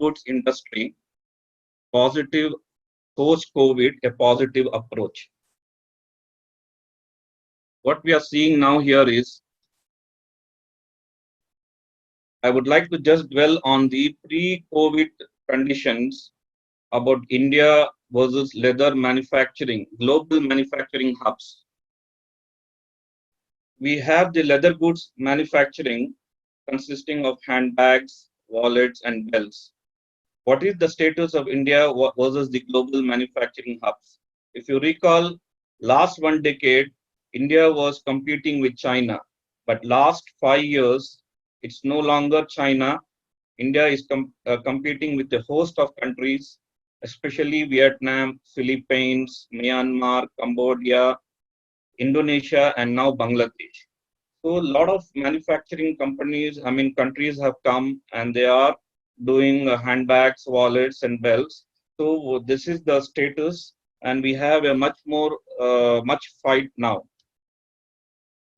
goods industry, positive post-COVID, a positive approach. What we are seeing now here is, I would like to just dwell on the pre-COVID conditions about India versus leather manufacturing, global manufacturing hubs. We have the leather goods manufacturing consisting of handbags, wallets, and belts. What is the status of India versus the global manufacturing hubs? If you recall, last one decade, India was competing with China, but last 5 years, it's no longer China. India is competing with a host of countries, especially Vietnam, Philippines, Myanmar, Cambodia, Indonesia, and now Bangladesh. So a lot of manufacturing companies, countries have come and they are doing handbags, wallets, and belts. So this is the status, and we have a much fight now.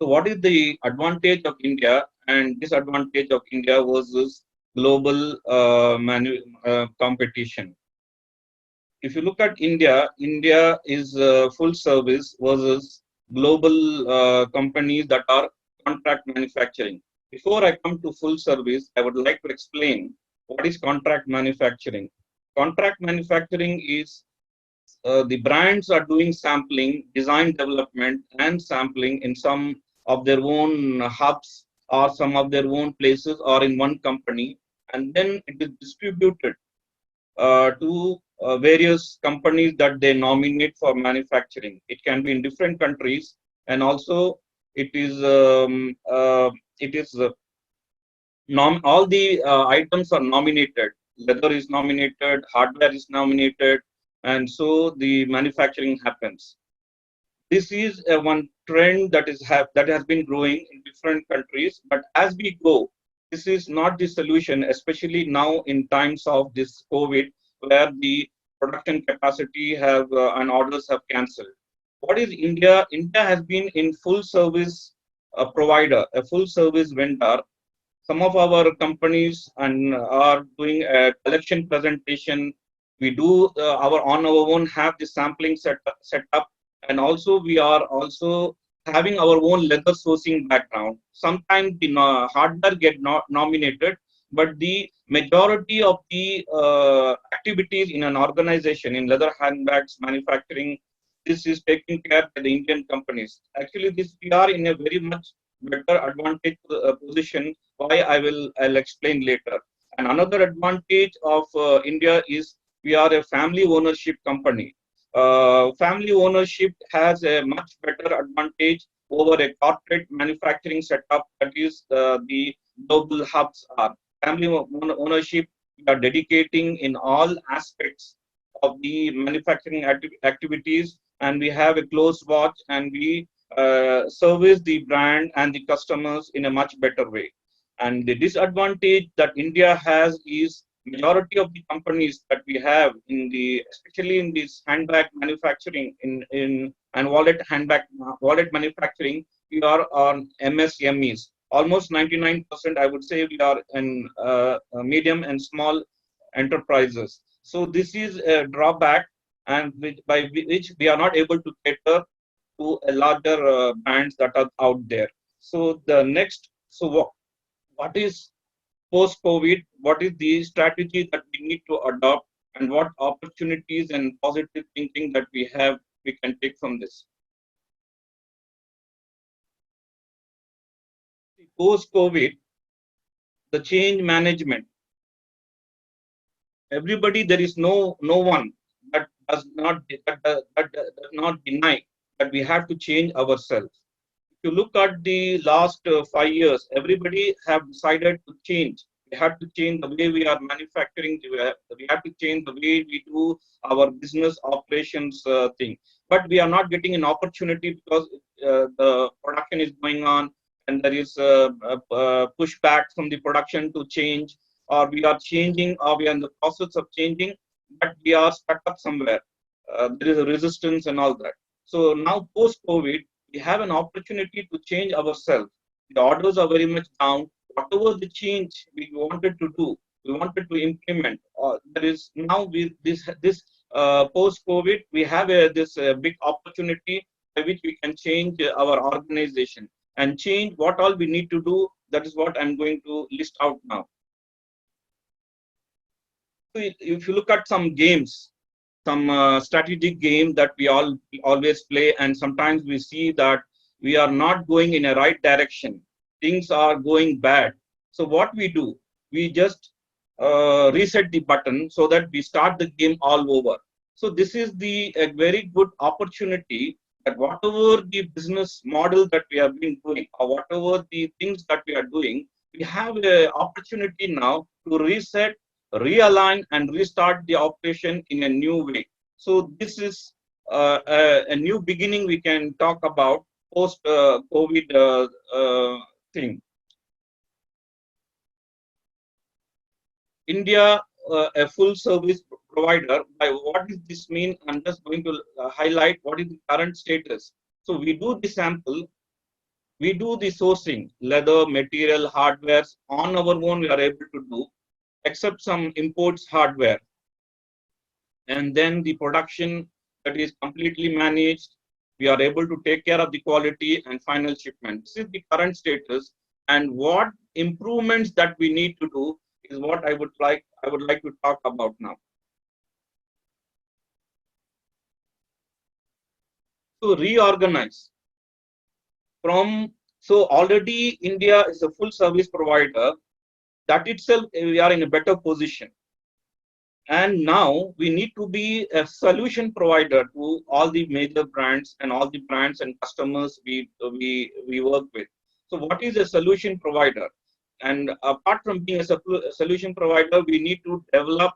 So what is the advantage of India and disadvantage of India versus global competition? If you look at India, India is full service versus global companies that are contract manufacturing. Before I come to full service, I would like to explain what is contract manufacturing. Contract manufacturing is the brands are doing sampling, design development, and sampling in some of their own hubs or some of their own places or in one company, and then it is distributed to various companies that they nominate for manufacturing. It can be in different countries, and also it is all the items are nominated. Leather is nominated, hardware is nominated, and so the manufacturing happens. This is one trend that has been growing in different countries. But as we go, this is not the solution, especially now in times of this COVID, where the production capacity have and orders have cancelled. What is India? India has been in full service provider, a full service vendor. Some of our companies and are doing a collection presentation. We do our on our own have the sampling set up, and also we are also having our own leather sourcing background. Sometimes the hardware get not nominated, but the majority of the activities in an organization in leather handbags manufacturing, this is taken care by the Indian companies. Actually, this we are in a very much better advantage position. Why I'll explain later. And another advantage of India is we are a family ownership company. Family ownership has a much better advantage over a corporate manufacturing setup that is the global hubs are. Family ownership, we are dedicating in all aspects of the manufacturing activities, and we have a close watch, and we service the brand and the customers in a much better way. And the disadvantage that India has is majority of the companies that we have in the, especially in this handbag manufacturing in and wallet manufacturing, we are on MSMEs. Almost 99%, I would say, we are in medium and small enterprises. So this is a drawback, and by which we are not able to cater to a larger brands that are out there. So the next, so what is post-COVID? What is the strategy that we need to adopt, and what opportunities and positive thinking that we can take from this? Post-COVID, the change management. Everybody, there is no one that does not deny that we have to change ourselves. If you look at the last 5 years, everybody have decided to change. We have to change the way we are manufacturing. We have to change the way we do our business operations thing. But we are not getting an opportunity because the production is going on, and there is a pushback from the production to change, or we are changing, or we are in the process of changing, but we are stuck up somewhere. There is a resistance and all that. So now post-COVID, we have an opportunity to change ourselves. The orders are very much down. Whatever the change we wanted to do, we wanted to implement. There is now with this post-COVID, we have this big opportunity by which we can change our organization and change what all we need to do. That is what I'm going to list out now. So if you look at some games, some strategic game that we all always play, and sometimes we see that we are not going in a right direction. Things are going bad. So what we do, we just reset the button so that we start the game all over. So this is the a very good opportunity that whatever the business model that we have been doing, or whatever the things that we are doing, we have an opportunity now to reset, realign, and restart the operation in a new way. So this is a new beginning we can talk about post COVID thing. India, a full service provider. By what does this mean? I'm just going to highlight what is the current status. So we do the sample, we do the sourcing, leather, material, hardware on our own. We are able to do, except some imports hardware, and then the production that is completely managed. We are able to take care of the quality and final shipment. This is the current status, and what improvements that we need to do is what I would like to talk about now. So reorganize from, so already India is a full service provider. That itself, we are in a better position. And now we need to be a solution provider to all the major brands and all the brands and customers we work with. So what is a solution provider? And apart from being a solution provider, we need to develop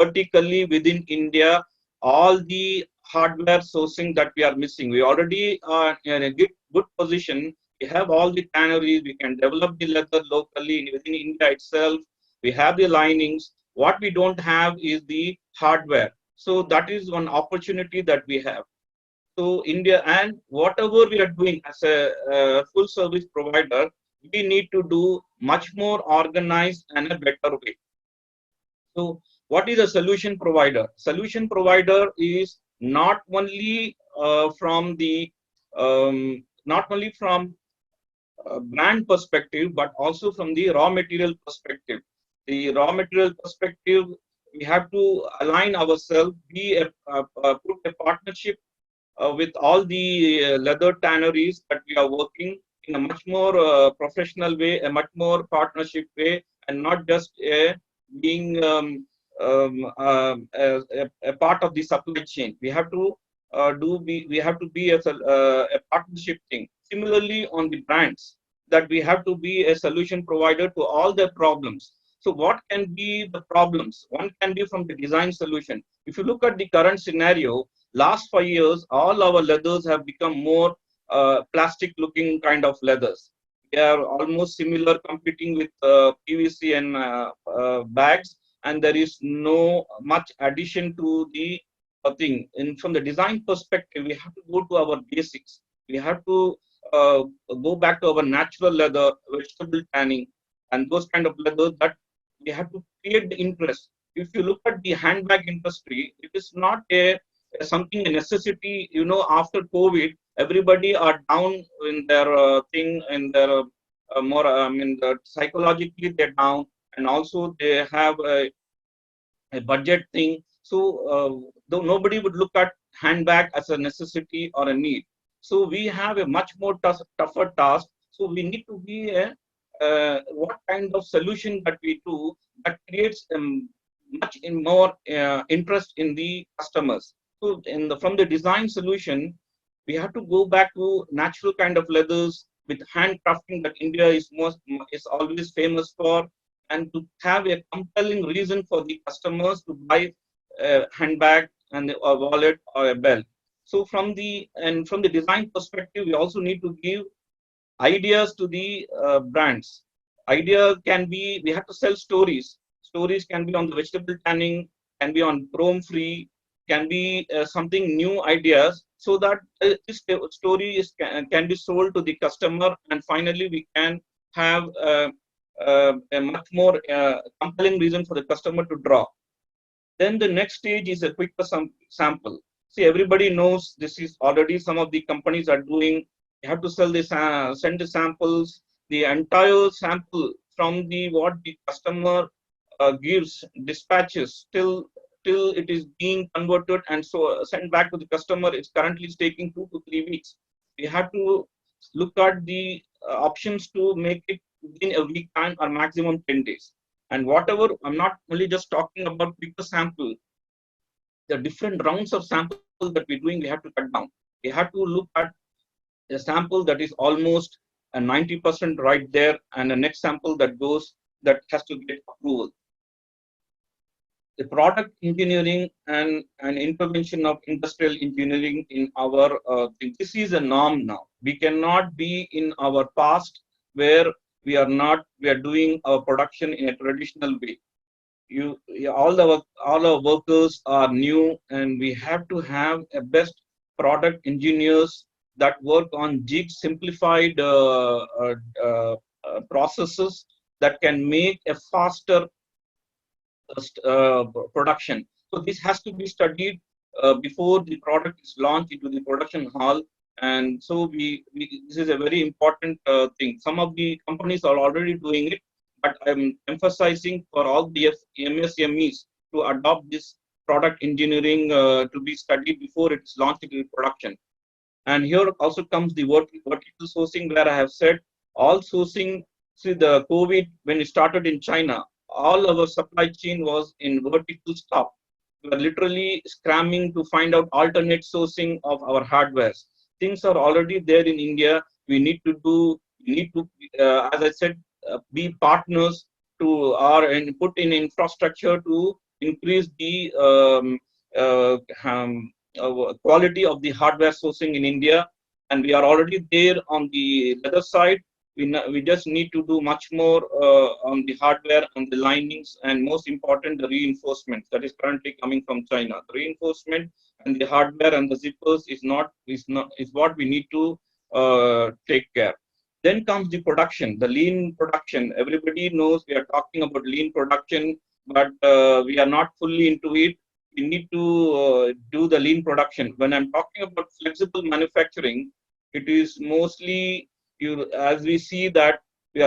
vertically within India all the hardware sourcing that we are missing. We already are in a good position. We have all the tanneries. We can develop the leather locally within India itself. We have the linings. What we don't have is the hardware. So that is one opportunity that we have. So India, and whatever we are doing as a full service provider, we need to do much more organized and a better way. So what is a solution provider? Solution provider is not only from the not only from brand perspective, but also from the raw material perspective. The raw material perspective, we have to align ourselves, put a partnership with all the leather tanneries that we are working in a much more professional way, a much more partnership way, and not just being a part of the supply chain. We have to we have to be a partnership thing. Similarly, on the brands, that we have to be a solution provider to all their problems. So what can be the problems? One can be from the design solution. If you look at the current scenario, last 5 years, all our leathers have become more plastic looking kind of leathers. They are almost similar, competing with PVC and bags, and there is no much addition to the thing. And from the design perspective, we have to go to our basics. We have to go back to our natural leather, vegetable tanning, and those kind of leather that we have to create the interest. If you look at the handbag industry, it is not a something, a necessity. You know, after COVID, everybody are down in their thing, in their more, I mean, psychologically they're down, and also they have a budget thing. So though nobody would look at handbag as a necessity or a need. So we have a much more tougher task. So we need to be a what kind of solution that we do that creates much in more interest in the customers. So from the design solution, we have to go back to natural kind of leathers with handcrafting that India is always famous for, and to have a compelling reason for the customers to buy a handbag and a wallet or a belt. So from the design perspective, we also need to give ideas to the brands. Idea can be, we have to sell stories. Stories can be on the vegetable tanning, can be on chrome free, can be something new ideas, so that this story can be sold to the customer, and finally we can have a much more compelling reason for the customer to draw. Then the next stage is a quicker sample. See, everybody knows this is already some of the companies are doing. You have to sell this, send the samples, the entire sample from the what the customer gives, dispatches till it is being converted and so sent back to the customer. It's currently taking 2 to 3 weeks. We have to look at the options to make it within a week time or maximum 10 days. And whatever, I'm not only just talking about quicker sample, the different rounds of samples that we're doing, we have to cut down. We have to look at a sample that is almost a 90% right there, and the next sample that goes that has to get approval. The product engineering and intervention of industrial engineering in our this is a norm now. We cannot be in our past where we are doing our production in a traditional way. All our workers are new, and we have to have a best product engineers that work on jig simplified processes that can make a faster production. So this has to be studied before the product is launched into the production hall. And so this is a very important thing. Some of the companies are already doing it, but I'm emphasizing for all the MSMEs to adopt this product engineering to be studied before it's launched into production. And here also comes the vertical sourcing, where I have said all sourcing. See, the COVID, when it started in China, all our supply chain was in vertical stop. We were literally scrambling to find out alternate sourcing of our hardwares. Things are already there in India. We need to, as I said, be partners to and put in infrastructure to increase the quality of the hardware sourcing in India. And we are already there on the other side. We just need to do much more on the hardware and the linings, and most important, the reinforcement that is currently coming from China. The reinforcement and the hardware and the zippers is what we need to take care. Then comes the production, the lean production. Everybody knows we are talking about lean production, but we are not fully into it. We need to do the lean production. When I'm talking about flexible manufacturing, it is mostly as we see that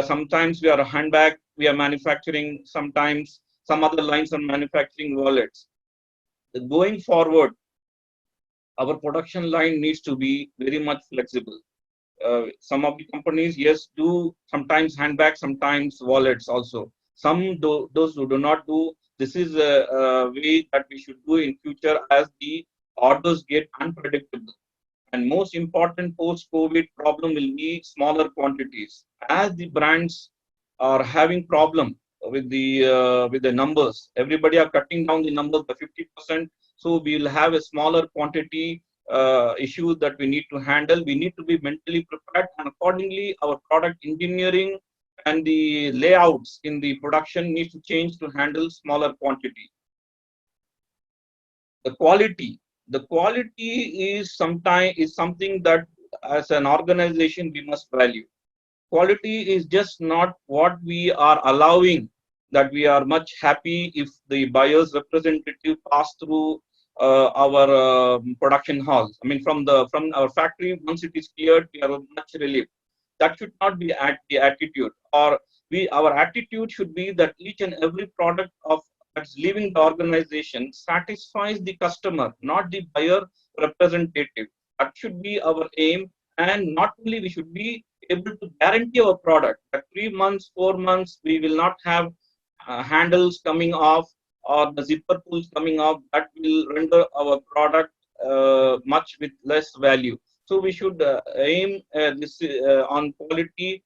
sometimes we are a handbag, we are manufacturing, sometimes some other lines are manufacturing wallets. Going forward, our production line needs to be very much flexible. Some of the companies, yes, do sometimes handbags, sometimes wallets also. Some those who do not do. This is a way that we should do in future as the orders get unpredictable. And most important post-COVID problem will be smaller quantities. As the brands are having problem with the numbers, everybody are cutting down the numbers by 50%. So we will have a smaller quantity issue that we need to handle. We need to be mentally prepared, and accordingly, our product engineering and the layouts in the production needs to change to handle smaller quantity. The quality is something that as an organization we must value. Quality is just not what we are allowing, that we are much happy if the buyer's representative pass through our production halls. I mean, from our factory, once it is cleared, we are much relieved. That should not be the attitude. Or our attitude should be that each and every product of that's leaving the organization satisfies the customer, not the buyer representative. That should be our aim. And not only we should be able to guarantee our product that 3 months, 4 months, we will not have handles coming off or the zipper pulls coming off. That will render our product much with less value. So we should aim this on quality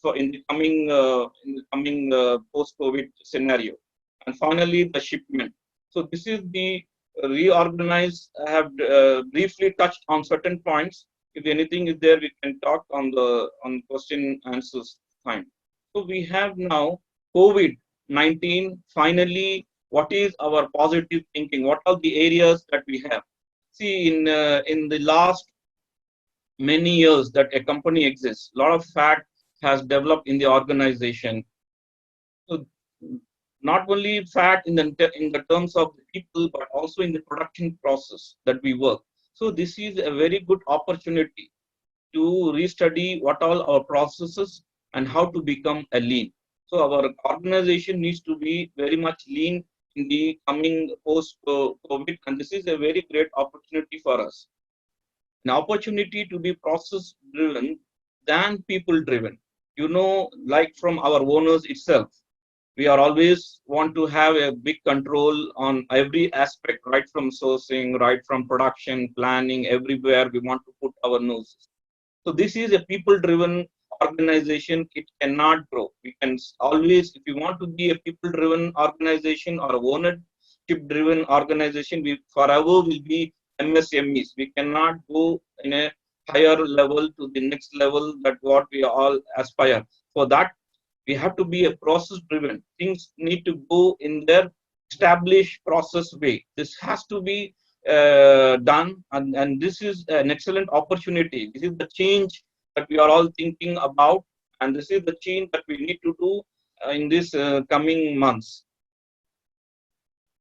for in the coming post-COVID scenario. And finally, the shipment. So this is the reorganize. I have briefly touched on certain points. If anything is there, we can talk on question answers time. So we have now COVID-19. Finally, what is our positive thinking? What are the areas that we have? See, in the last many years that a company exists, a lot of fat has developed in the organization. So not only fat in the terms of the people, but also in the production process that we work. So this is a very good opportunity to restudy what all our processes and how to become a lean. So our organization needs to be very much lean in the coming post COVID, and this is a very great opportunity for us. An opportunity to be process driven than people driven. You know, like from our owners itself, we are always want to have a big control on every aspect, right from sourcing, right from production, planning, everywhere we want to put our noses. So this is a people-driven organization. It cannot grow. We can always, if you want to be a people-driven organization or a ownership-driven organization, we forever will be MSMEs. We cannot go in a higher level to the next level that what we all aspire. For that, we have to be a process-driven. Things need to go in their established process way. This has to be done, and this is an excellent opportunity. This is the change that we are all thinking about, and this is the change that we need to do in this coming months.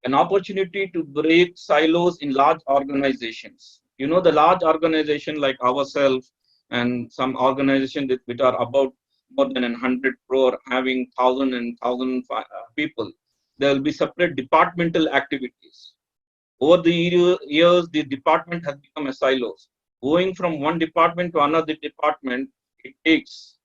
An opportunity to break silos in large organizations. You know, the large organization like ourselves and some organizations which are about more than 100 crore, having 1,000 people. There will be separate departmental activities. Over the years, the department has become a silos. Going from one department to another department, it takes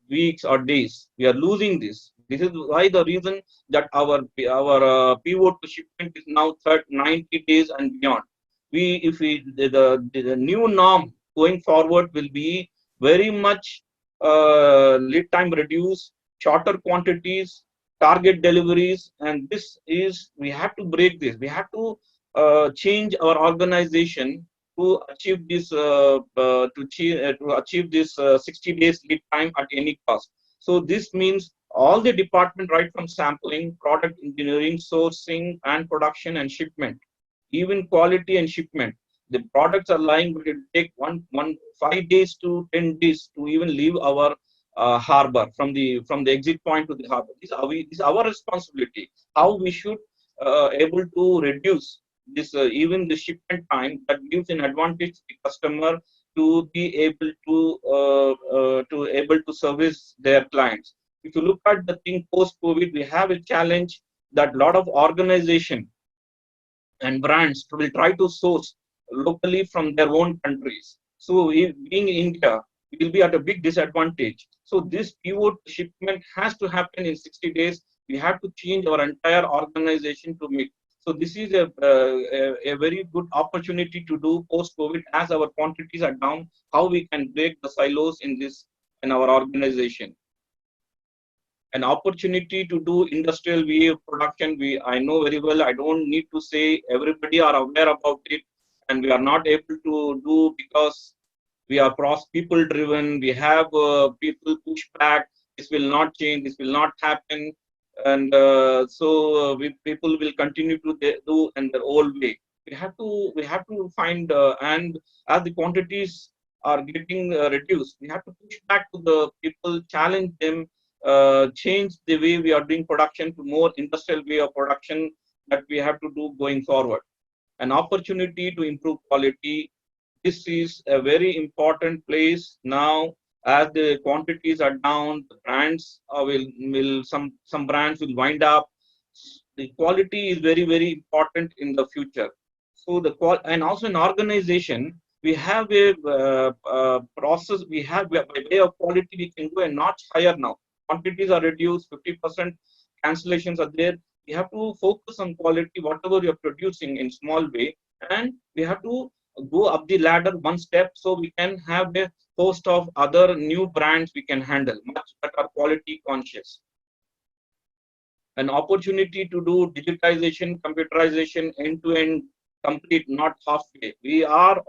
weeks or days. We are losing this. This is why the reason that our pivot to shipment is now 90 days and beyond. If we the new norm going forward will be very much lead time reduce, shorter quantities, target deliveries, and this is we have to break this. We have to change our organization to achieve this to achieve this 60 days lead time at any cost. So this means all the department, right from sampling, product engineering, sourcing, and production and shipment, even quality and shipment. The products are lying, but it take 5 days to 10 days to even leave our harbor from the exit point to the harbor. This is our responsibility. How we should able to reduce this even the shipment time, that gives an advantage to the customer to be able to service their clients. If you look at the thing post COVID, we have a challenge that a lot of organization and brands will try to source locally from their own countries. So being in India, we will be at a big disadvantage. So this pivot shipment has to happen in 60 days. We have to change our entire organization to make. So this is a very good opportunity to do post-COVID as our quantities are down, how we can break the silos in our organization. An opportunity to do industrial VA production. I know very well, I don't need to say, everybody are aware about it, and we are not able to do because we are people driven. We have people push back. This will not change. This will not happen. And people will continue to do in their old way. We have to find, and as the quantities are getting reduced, we have to push back to the people, challenge them, change the way we are doing production to more industrial way of production that we have to do going forward. An opportunity to improve quality. This is a very important place now. As the quantities are down, the brands will some brands will wind up. The quality is very important in the future. So and also in organization, we have a process. We have by way of quality, we can go a notch higher now. Quantities are reduced, 50% cancellations are there. We have to focus on quality, whatever you're producing in small way, and we have to go up the ladder one step so we can have a host of other new brands we can handle, much that are quality conscious. An opportunity to do digitization, computerization, end-to-end, complete, not halfway. We are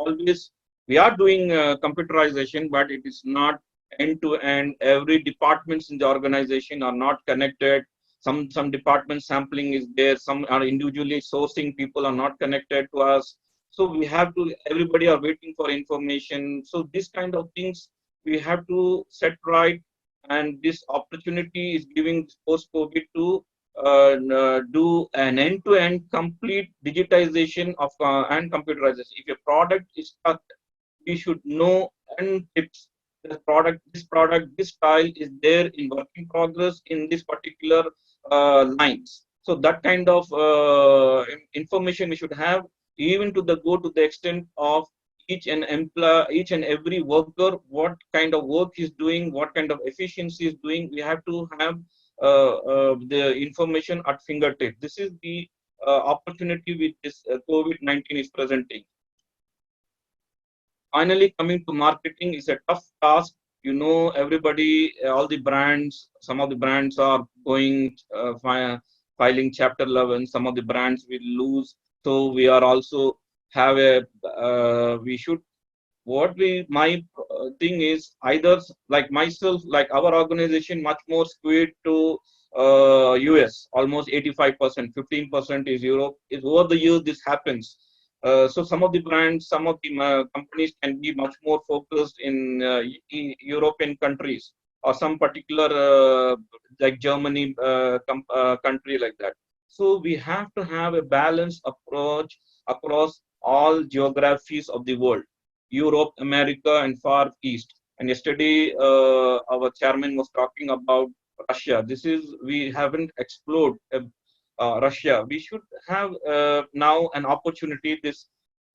doing computerization, but it is not end-to-end. Every departments in the organization are not connected. Some department sampling is there. Some are individually sourcing. People are not connected to us. So we have to. Everybody are waiting for information. So this kind of things we have to set right, and this opportunity is giving post-COVID to do an end-to-end complete digitization of and computerization. If your product is stuck, we should know and tips this style is there in work in progress in this particular lines. So that kind of information we should have, even to the go to the extent of each and every worker, what kind of work is doing, what kind of efficiency is doing. We have to have the information at fingertip. This is the opportunity which this COVID-19 is presenting. Finally, coming to marketing is a tough task. You know, everybody, all the brands, some of the brands are going filing Chapter 11. Some of the brands will lose. So we are also have a we should what we my thing is either like myself, like our organization, much more skewed to US, almost 85%, 15% is Europe. Is over the years this happens. So some of the brands, some of the companies can be much more focused in European countries or some particular like Germany country like that. So we have to have a balanced approach across all geographies of the world, Europe, America, and Far East. And yesterday, our chairman was talking about Russia. This is we haven't explored Russia. We should have now an opportunity. This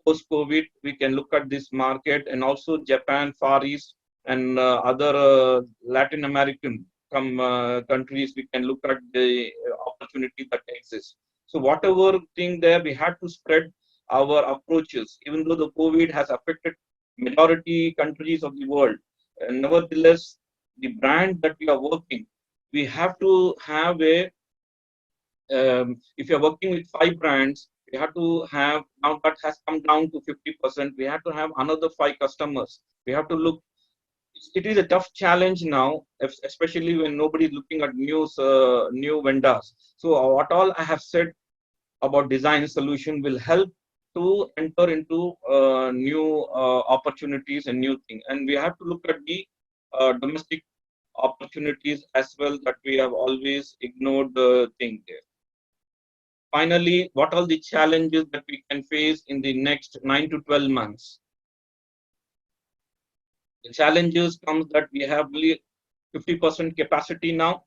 post-COVID, we can look at this market, and also Japan, Far East, and other Latin American countries. We can look at the opportunity that exists. So whatever thing there, we have to spread our approaches, even though the COVID has affected majority countries of the world. Nevertheless, the brand that we are working, we have to have a if you're working with 5 brands, we have to have, now that has come down to 50%. We have to have another 5 customers. We have to look. It is a tough challenge now, especially when nobody is looking at new vendors. So what all I have said about design solution will help to enter into new opportunities and new things. And we have to look at the domestic opportunities as well, that we have always ignored the thing there. Finally, what are the challenges that we can face in the next 9 to 12 months? The challenges comes that we have only 50% capacity now.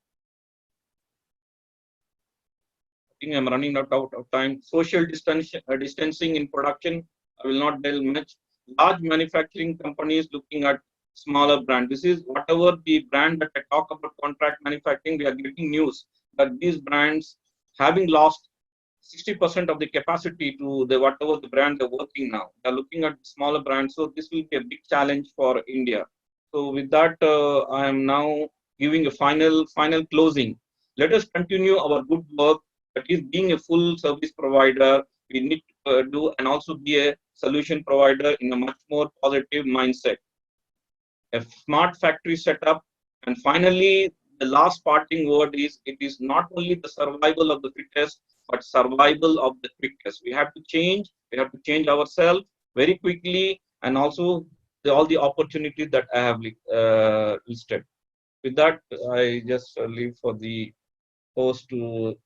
I think I'm running out of time. Social distancing in production, I will not delve much. Large manufacturing companies looking at smaller brand. This is whatever the brand that I talk about contract manufacturing, we are getting news that these brands having lost 60% of the capacity to the whatever the brand they're working now. They're looking at smaller brands. So this will be a big challenge for India. So with that, I am now giving a final closing. Let us continue our good work. That is, being a full service provider, we need to do and also be a solution provider in a much more positive mindset. A smart factory setup, and finally, the last parting word is: it is not only the survival of the fittest, but survival of the quickest. We have to change. We have to change ourselves very quickly, and also all the opportunities that I have listed. With that, I just leave for the host to